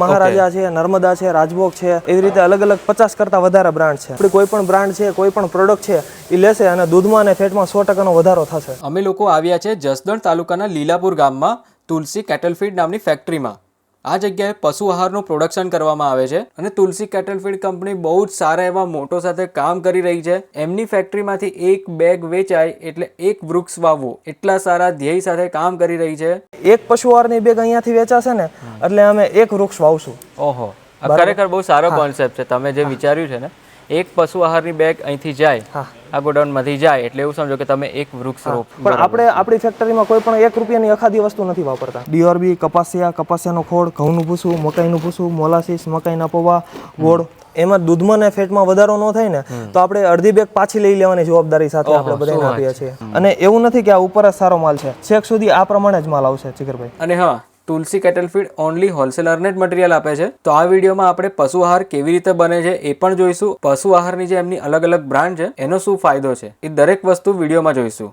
મહારાજા છે, નર્મદા છે, રાજભોગ છે, એવી રીતે અલગ અલગ 50 કરતા વધારે બ્રાન્ડ છે. આપણી કોઈ પણ બ્રાન્ડ છે, કોઈ પણ પ્રોડક્ટ છે એ લેશે અને દૂધમાં અને ફેટમાં 100% વધારો થશે. અમે લોકો આવ્યા છે જસદણ તાલુકાના લીલાપુર ગામમાં તુલસી કેટલ ફીડ નામની ફેક્ટરીમાં. આ જગ્યાએ પશુ આહારનું પ્રોડક્શન કરવામાં આવે છે અને તુલસી કેટલ ફીડ કંપની બહુ જ સારા એવા મોટો સાથે કામ કરી રહી છે. એમની ફેક્ટરીમાંથી એક બેગ વેચાય એટલે એક વૃક્ષ વાવવું, એટલા સારા ધ્યેય સાથે કામ કરી રહી છે. એક પશુ આહારની બેગ અહીંયાથી વેચાશે ને એટલે અમે એક વૃક્ષ વાવશું. ઓહો, ખરેખર બહુ સારો કોન્સેપ્ટ છે. તમે જે વિચાર્યું છે ને, એક પશુ આહારની બેગ અહીંથી જાય, આ ગોડાઉનમાંથી જાય એટલે એવું સમજો કે તમે એક વૃક્ષ રોપ. પણ આપણે આપણી ફેક્ટરીમાં કોઈ પણ 1 રૂપિયાની અખાધી વસ્તુ નથી વાપરતા. ડીઆરબી, કપાસિયાનો ખોળ, ઘઉંનું ભૂસું, મકાઈનું ભૂસું, મોલાસીસ, મકાઈના પૌવા, ગોળ, એમાં દૂધમાં ને ફેટમાં વધારો ન થાય ને તો આપણે અડધી બેગ પાછી લઈ લેવાની જવાબદારી સાથે આપણે બધાને આપીએ છીએ. અને એવું નથી કે આ ઉપર જ સારો માલ છે, છેક સુધી આ પ્રમાણે જ માલ આવશે જીગરભાઈ. અને હા, તુલસી કેટલ ફીડ ઓનલી હોલસેલરને જ મટીરિયલ આપે છે. તો આ વિડીયોમાં આપણે પશુ આહાર કેવી રીતે બને છે એ પણ જોઈશું. પશુ આહારની જે એમની અલગ અલગ બ્રાન્ડ છે એનો શું ફાયદો છે એ દરેક વસ્તુ વિડીયોમાં જોઈશું.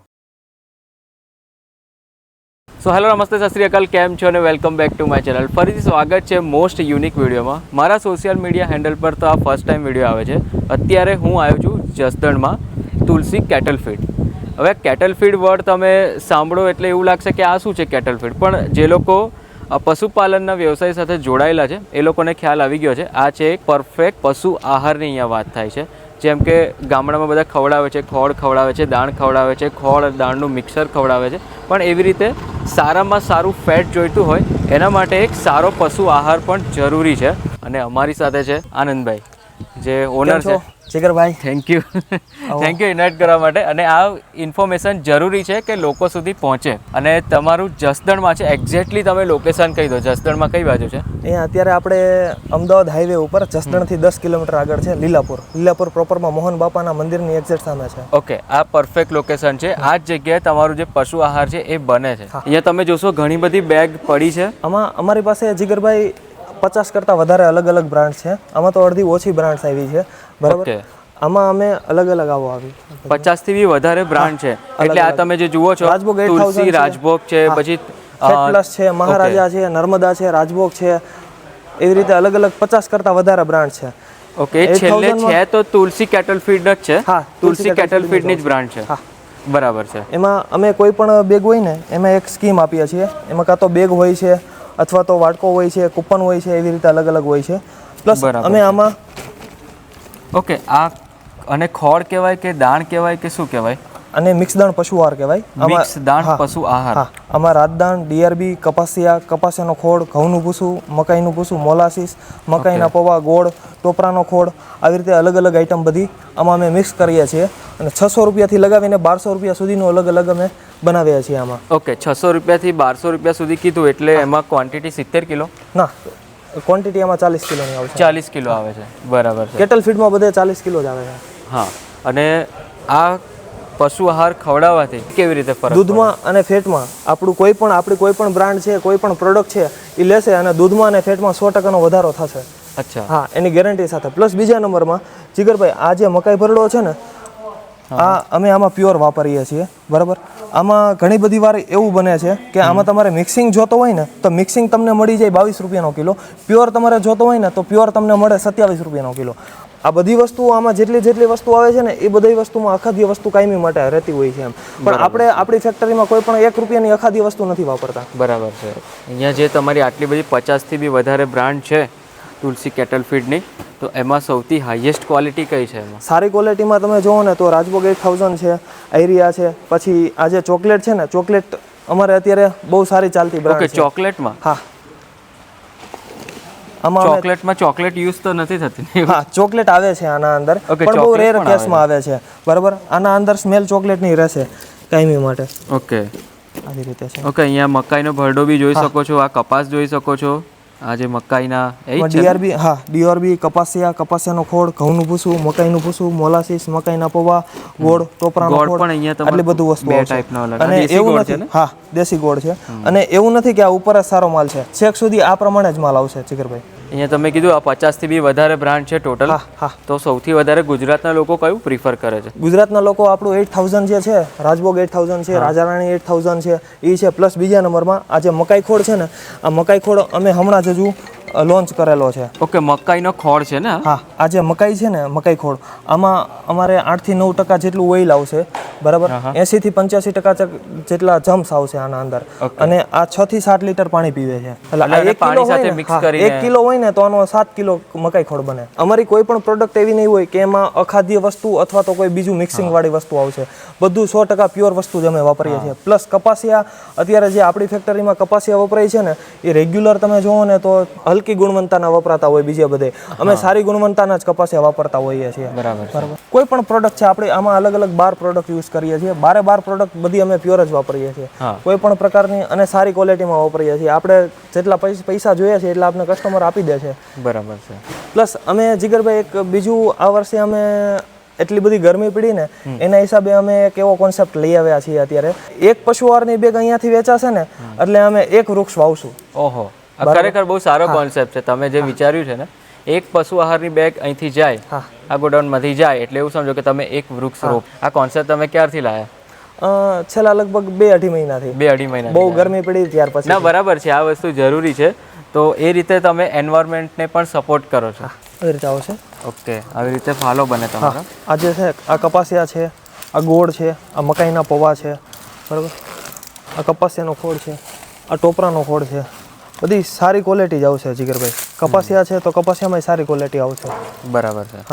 સો હેલો, નમસ્તે, સત શ્રી અકાલ, કેમ છો અને welcome back to my channel. ફરીથી સ્વાગત છે મોસ્ટ યુનિક વિડીયોમાં. મારા સોશિયલ મીડિયા હેન્ડલ પર તો આ ફર્સ્ટ ટાઈમ વિડીયો આવે છે. અત્યારે હું આવ્યો છું જસદણમાં તુલસી કેટલ ફીડ. હવે કેટલ ફીડ વર્ડ તમે સાંભળો એટલે એવું લાગશે કે આ શું છે કેટલ ફીડ, પણ જે લોકો પશુપાલનના વ્યવસાય સાથે જોડાયેલા છે એ લોકોને ખ્યાલ આવી ગયો છે. આ છે એક પરફેક્ટ પશુ આહારની અહીંયા વાત થાય છે. જેમ કે ગામડામાં બધા ખવડાવે છે, ખોળ ખવડાવે છે, દાણ ખવડાવે છે, ખોળ દાણનું મિક્સર ખવડાવે છે, પણ એવી રીતે સારામાં સારું ફેટ જોઈતું હોય એના માટે એક સારો પશુ આહાર પણ જરૂરી છે. અને અમારી સાથે છે આનંદભાઈ, જે ઓનર છે. જીગરભાઈ, થેન્ક યુ ઇન્વાઇટ કરવા માટે. અને આ ઇન્ફોર્મેશન જરૂરી છે કે લોકો સુધી પહોંચે. અને તમારું જસદણમાં છે, એક્ઝેક્ટલી તમે લોકેશન કહી દો. જસદણમાં કઈ બાજુ છે? અહીંયા અત્યારે આપણે અમદાવાદ હાઈવે ઉપર જસદણથી 10 કિલોમીટર આગળ છે લીલાપુર પ્રોપરમાં મોહન બાપાના મંદિરની એક્ઝેક્ટ સામે છે. ઓકે, આ પરફેક્ટ લોકેશન છે. આ જ જગ્યાએ તમારું જે પશુ આહાર છે એ બને છે. અહીંયા તમે જોશો ઘણી બધી બેગ પડી છે. આમાં અમારી પાસે જીગરભાઈ 50 કરતા વધારે અલગ અલગ બ્રાન્ડ છે. આમાં તો અડધી ઓછી બ્રાન્ડ્સ આવી છે, બરાબર. આમાં અમે અલગ અલગ આવી 50 થી બી વધારે બ્રાન્ડ છે. એટલે આ તમે જે જુઓ છો, તુલસી, રાજભોગ છે, પછી પ્લસ છે, મહારાજા છે, નર્મદા છે, રાજભોગ છે, એવી રીતે અલગ અલગ 50 કરતા વધારે બ્રાન્ડ છે. ઓકે, છેલ્લે છે તો તુલસી કેટલ ફીડ જ છે. હા, તુલસી કેટલ ફીડ ની જ બ્રાન્ડ છે. હા, બરાબર છે. એમાં અમે કોઈ પણ બેગ હોય ને એમાં એક સ્કીમ આપીએ છીએ. એમાં કાં તો બેગ હોય છે અથવા તો વાટકો હોય છે, કૂપન હોય છે, એવી રીતે અલગ અલગ હોય છે. પ્લસ અમે આમાં ઓકે, આ અને ખોળ કહેવાય કે દાણ કહેવાય કે શું કહેવાય? અને મિક્સ દાણ પશુ આહાર કહેવાય. મિક્સ દાણ પશુ આહાર. હા, આમાં રાજદાણ, ડીઆરબી, કપાસિયાનો ખોળ, ઘઉંનું ભૂસું, મકાઈનું ભૂસું, મોલાસીસ, મકાઈના પૌવા, ગોળ, ટોપરાનો ખોળ, આવી રીતે અલગ અલગ આઈટમ બધી આમાં અમે મિક્સ કરીએ છીએ. અને 600 રૂપિયાથી લગાવીને 1200 રૂપિયા સુધીનું અલગ અલગ અમે બનાવીએ છીએ આમાં. ઓકે, 600 રૂપિયાથી 1200 રૂપિયા સુધી કીધું એટલે એમાં ક્વોન્ટિટી 70 કિલો? ના, ક્વોન્ટિટી આમાં 40 કિલોની આવે છે. 40 કિલો આવે છે, બરાબર છે. કેટલ ફીડમાં બધે 40 કિલો જ આવે છે. હા, અને આ પશુ આહાર ખવડાવવાથી કેવી રીતે ફરક? દૂધમાં અને ફેટમાં આપણી કોઈ પણ બ્રાન્ડ છે, કોઈ પણ પ્રોડક્ટ છે એ લેશે અને દૂધમાં અને ફેટમાં 100% વધારો થશે. અચ્છા. હા, એની ગેરંટી સાથે. પ્લસ બીજા નંબરમાં જીગરભાઈ, આ જે મકાઈ ભરડો છે ને, આ અમે આમાં પ્યોર વાપરીએ છીએ, બરાબર. આમાં ઘણી બધી વાર એવું બને છે કે આમાં તમારે મિક્સિંગ જોતો હોય ને તો મિક્સિંગ તમને મળી જાય 22 રૂપિયાનો કિલો. પ્યોર તમારે જોતો હોય ને તો પ્યોર તમને મળે 27 રૂપિયાનો કિલો. આ બધી વસ્તુઓ આમાં જેટલી વસ્તુ આવે છે ને એ બધી વસ્તુમાં અખાધી વસ્તુ કાયમી માટે રહેતી હોય છે એમ. પણ આપણે આપણી ફેક્ટરીમાં કોઈ પણ 1 રૂપિયાની અખાધી વસ્તુ નથી વાપરતા. બરાબર છે. અહીંયા જે તમારી આટલી બધી 50 થી બી વધારે બ્રાન્ડ છે તુલસી કેટલ ફીડની, તો એમાં સૌથી હાઈએસ્ટ ક્વોલિટી કઈ છે? એમાં સારી ક્વોલિટીમાં તમે જુઓ ને તો રાજભોગ 8000 છે, આઈરિયા છે, પછી આ જે ચોકલેટ છે ને, ચોકલેટ અમારે અત્યારે બહુ સારી ચાલતી બ્રાન્ડ છે. ઓકે, ચોકલેટમાં? હા, આમાં ચોકલેટમાં ચોકલેટ યુઝ તો નથી થતી? હા, ચોકલેટ આવે છે આના અંદર, પણ બહુ રેર કેસમાં આવે છે, બરાબર. આના અંદર સ્મેલ ચોકલેટની રહેશે કાયમી માટે. ઓકે, આવી રીતે છે. ઓકે, અહીંયા મકાઈનો ભરડો બી જોઈ શકો છો, આ કપાસ જોઈ શકો છો, આ જે મકાઈના ડીઆરબી, હા, ડીઆરબી, કપાસિયાનો ખોળ, ઘઉંનું ભૂસું, મકાઈનું ભૂસું, મોલાસીસ, મકાઈના પૌવા, ગોળ, ટોપરાનો ખોળ, પણ અહીંયા આટલી બધું વસ્તુ બે ટાઈપનો અલગ. અને એવું નથી, હા, દેશી ગોળ છે. અને એવું નથી કે આ ઉપર જ સારો માલ છે, છેક સુધી આ પ્રમાણે જ માલ આવશે જીગરભાઈ. અહીંયા તમે કીધું આ 50 થી બી વધારે બ્રાન્ડ છે ટોટલ. હા. તો સૌથી વધારે ગુજરાતના લોકો કયું પ્રિફર કરે છે? ગુજરાતના લોકો આપણું 8000 જે છે, રાજભોગ 8000 છે, રાજારાણી 8000 છે, એ છે. પ્લસ બીજા નંબરમાં આ જે મકાઈ ખોળ છે ને, આ મકાઈ ખોળ અમે હમણાં જ હજુ લોન્ચ કરેલો છે. ઓકે, મકાઈનો ખોળ છે ને? હા, આ જે મકાઈ છે ને, મકાઈ ખોળ, આમાં અમારે 8 થી 9% જેટલું ઓઇલ આવશે, બરાબર. 80 થી 85% જેટલા જમ્સ આવશે આના અંદર, અને આ 6 થી 7 લીટર પાણી પીવે છે. એટલે આ 1 કિલો હોય ને, 1 કિલો હોય ને તો આનો 7 કિલો મકાઈ ખોળ બને. અમારી કોઈ પણ પ્રોડક્ટ એવી નહીં હોય કે એમાં અખાદ્ય વસ્તુ અથવા તો કોઈ બીજું મિક્સિંગ વાળી વસ્તુ આવશે. બધું 100% પ્યોર વસ્તુ જ અમે વાપરીએ છીએ. પ્લસ કપાસિયા, અત્યારે જે આપણી ફેક્ટરીમાં કપાસિયા વપરાય છે ને, એ રેગ્યુલર તમે જોવો ને તો હલકી ગુણવત્તાના વપરાતા હોય. બીજા બધે અમે સારી ગુણવત્તાના જ કપાસિયા વાપરતા હોઈએ છીએ. બરાબર. કોઈ પણ પ્રોડક્ટ છે આપણે આમાં અલગ અલગ 12 પ્રોડક્ટ યુઝ કરીએ છીએ. 12 પ્રોડક્ટ બધી અમે પ્યોર જ વાપરીએ છીએ, કોઈ પણ પ્રકારની, અને સારી ક્વોલિટીમાં વાપરીએ છીએ. આપણે જેટલા પૈસા જોઈએ છે એટલા આપણે કસ્ટમર આપી દે છે. બરાબર છે. પ્લસ અમે જીગરભાઈ એક બીજું, આ વર્ષે અમે એટલી બધી ગરમી પડી ને એના હિસાબે અમે એક એવો કોન્સેપ્ટ લઈ આવ્યા છીએ. અત્યારે એક પશુ આહારની બેગ અહીંયાથી વેચાશે ને એટલે અમે એક વૃક્ષ વાવશું. ઓહો, ખરેખર બહુ સારો કોન્સેપ્ટ છે. તમે જે વિચાર્યું છે ને, એક પશુ આહારની બેગ અહીંથી જાય, આ ગોડાઉનમાંથી જાય, એટલે એવું સમજો કે તમે એક વૃક્ષ રોપ. આ કોન્સેપ્ટ તમે ક્યારથી લાયા? છેલ્લા લગભગ 2-2.5 મહિનાથી. 2-2.5 મહિના બહુ ગરમી પડી ત્યાર પછી. ના, બરાબર છે, આ વસ્તુ જરૂરી છે. તો એ રીતે તમે એન્વાયરમેન્ટને પણ સપોર્ટ કરો છો. આવી રીતે આવશે. ઓકે, આવી રીતે ફાલો બને તમારો. આ જે છે, આ કપાસિયા છે, આ ગોળ છે, આ મકાઈના પૌવા છે, બરાબર. આ કપાસિયાનો ખોળ છે, આ ટોપરાનો ખોળ છે. બધી સારી ક્વોલિટી જ આવશે જીગરભાઈ. કપાસિયા છે તો કપાસિયામાં સારી ક્વોલિટી આવશે. બરાબર છે.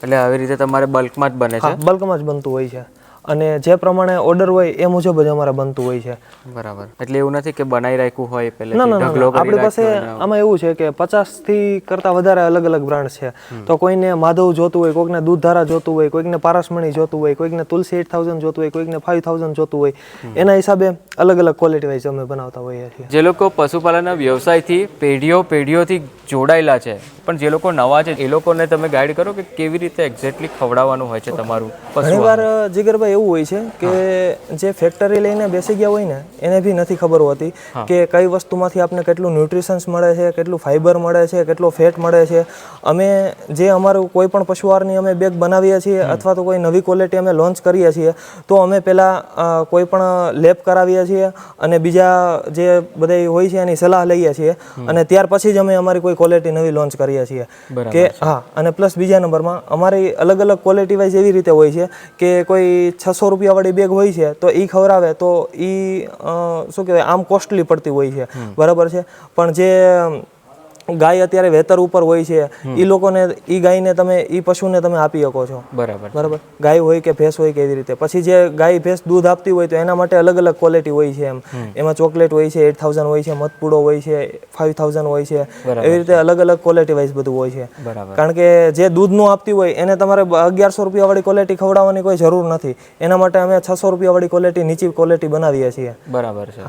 એટલે આવી રીતે તમારે બલ્કમાં જ બને છે? બલ્કમાં જ બનતું હોય છે, અને જે પ્રમાણે ઓર્ડર હોય એ મુજબ જ અમારે બનતું હોય છે. બરાબર. એટલે એવું નથી કે બનાવી રાખ્યું હોય પહેલે? ના, આપણી પાસે આમાં એવું છે કે 50 થી કરતા વધારે અલગ અલગ બ્રાન્ડ છે. તો કોઈને માધવ જોતું હોય, કોઈકને દૂધધારા જોતું હોય, કોઈકને પારસમણી જોતું હોય, કોઈકને તુલસી 8000 જોતું હોય, કોઈકને 5000 જોતું હોય. એના હિસાબે અલગ અલગ ક્વોલિટી વાઇઝ અમે બનાવતા હોઈએ છીએ. જે લોકો પશુપાલનના વ્યવસાયથી પેઢીઓથી જોડાયેલા છે, પણ જે લોકો નવા છે, એ લોકોને તમે ગાઈડ કરો કે કેવી રીતે એક્ઝેક્ટલી ખવડાવવાનું હોય છે તમારું પશુ? ઘણીવાર જીગરભાઈ એવું હોય છે કે જે ફેક્ટરી લઈને બેસી ગયા હોય ને એને બી નથી ખબર હોતી કે કઈ વસ્તુમાંથી આપણે કેટલું ન્યુટ્રિશન્સ મળે છે, કેટલું ફાઈબર મળે છે, કેટલો ફેટ મળે છે. અમે જે અમારું કોઈ પણ પશુઆહારની અમે બેગ બનાવીએ છીએ અથવા તો કોઈ નવી ક્વોલિટી અમે લોન્ચ કરીએ છીએ, તો અમે પહેલાં કોઈ પણ લેબ કરાવીએ છીએ અને બીજા જે બધા હોય છે એની સલાહ લઈએ છીએ, અને ત્યાર પછી જ અમે અમારી કોઈ ક્વોલિટી નવી લોન્ચ કરીએ છીએ. કે અને પ્લસ બીજા નંબરમાં અમારી અલગ અલગ ક્વોલિટી વાઇઝ એવી રીતે હોય છે કે કોઈ 600 રૂપિયાવાળી બેગ હોય છે તો એ ખવડાવે તો એ શું કહેવાય, આમ કોસ્ટલી પડતી હોય છે, બરાબર છે. પણ જે ગાય અત્યારે વેતર ઉપર હોય છે, એ લોકોને, એ ગાયને તમે, એ પશુને તમે આપી શકો છો. બરાબર. ગાય હોય કે ભેંસ હોય કે એવી રીતે. પછી જે ગાય ભેંસ દૂધ આપતી હોય તો એના માટે અલગ અલગ ક્વોલિટી હોય છે. એમાં ચોકલેટ હોય છે, 8000 હોય છે, મધપૂડો હોય છે, 5000 હોય છે. એવી રીતે અલગ અલગ ક્વોલિટી વાઇઝ બધું હોય છે. કારણ કે જે દૂધનું આપતી હોય એને તમારે 1100 રૂપિયાવાળી ક્વોલિટી ખવડાવવાની કોઈ જરૂર નથી. એના માટે અમે 600 રૂપિયાવાળી ક્વોલિટી, નીચી ક્વોલિટી બનાવીએ છીએ. બરાબર છે.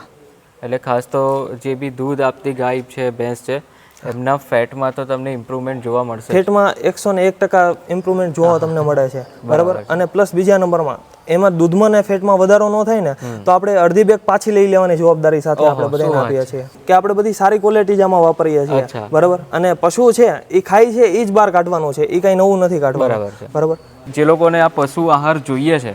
એટલે ખાસ તો જે બી દૂધ આપતી ગાય છે, ભેંસ છે, એમના ફેટમાં તો તમને ઇમ્પ્રુવમેન્ટ જોવા મળશે. ફેટમાં 101% ઇમ્પ્રુવમેન્ટ જોવા તમને મળે છે, બરાબર. અને પ્લસ બીજા નંબરમાં એમાં દૂધમાં ને ફેટમાં વધારો ન થાય ને તો આપણે અડધી બેગ પાછી લઈ લેવાની જવાબદારી સાથે આપણે બધાને આપીએ છીએ કે આપણે બધી સારી ક્વોલિટી જ આમાં વાપરીએ છીએ, બરાબર. અને પશુ છે એ ખાય છે એ જ બહાર કાઢવાનું છે, એ કઈ નવું નથી કાઢવાનું, બરાબર. જે લોકોને આ પશુ આહાર જોઈએ છે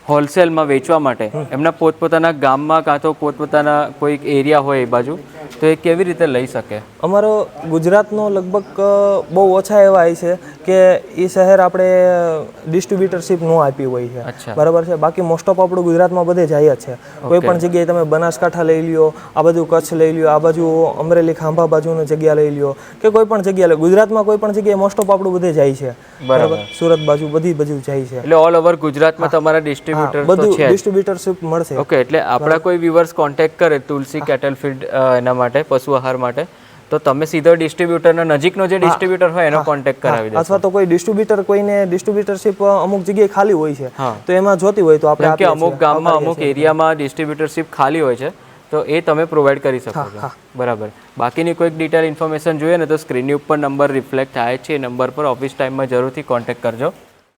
હોલસેલમાં વેચવા માટે, એમના પોતપોતાના ગામમાં કાં તો પોતપોતાના કોઈ એરિયા હોય એ બાજુ, તો એ કેવી રીતે લઈ શકે? અમારો ગુજરાતનો લગભગ બહુ ઓછા એવા છે કે એ શહેર આપણે ડિસ્ટ્રીબ્યુટરશીપ ન આપી હોય છે, બરાબર છે. બાકી મોસ્ટ ઓફ આપણું ગુજરાતમાં બધે જાય જ છે. કોઈ પણ જગ્યાએ તમે બનાસકાંઠા લઈ લ્યો, આ બાજુ કચ્છ લઈ લ્યો, આ બાજુ અમરેલી ખાંભા બાજુની જગ્યા લઈ લ્યો, કે કોઈ પણ જગ્યા લે, ગુજરાતમાં કોઈ પણ જગ્યાએ મોસ્ટ ઓફ આપણું બધે જાય છે, બરાબર. સુરત બાજુ બધી જાય છે. એટલે ઓલ ઓવર ગુજરાતમાં તમારા ડિસ્ટ્રીબ્યુટર બધું ડિસ્ટ્રીબ્યુટરશીપ મળશે. ઓકે. એટલે આપણા કોઈ વ્યુઅર્સ કોન્ટેક્ટ કરે તુલસી કેટલ ફીડ એના માટે, પશુ આહાર માટે, તો તમે સીધો ડિસ્ટ્રીબ્યુટરનો, નજીકનો જે ડિસ્ટ્રીબ્યુટર હોય એનો કોન્ટેક્ટ કરાવી દો. અથવા તો કોઈ ડિસ્ટ્રીબ્યુટર, કોઈને ડિસ્ટ્રીબ્યુટરશીપ અમુક જગ્યાએ ખાલી હોય છે તો એમાં જોતી હોય તો આપણે, કે અમુક ગામમાં, અમુક એરિયામાં ડિસ્ટ્રીબ્યુટરશીપ ખાલી હોય છે તો એ તમે પ્રોવાઈડ કરી શકો છો, બરાબર. બાકીની કોઈક ડિટેલ ઇન્ફોર્મેશન જોઈએ ને તો સ્ક્રીનની ઉપર નંબર રિફ્લેક્ટ થાય છે, એ નંબર પર ઓફિસ ટાઈમમાં જરૂરથી કોન્ટેક્ટ કરજો.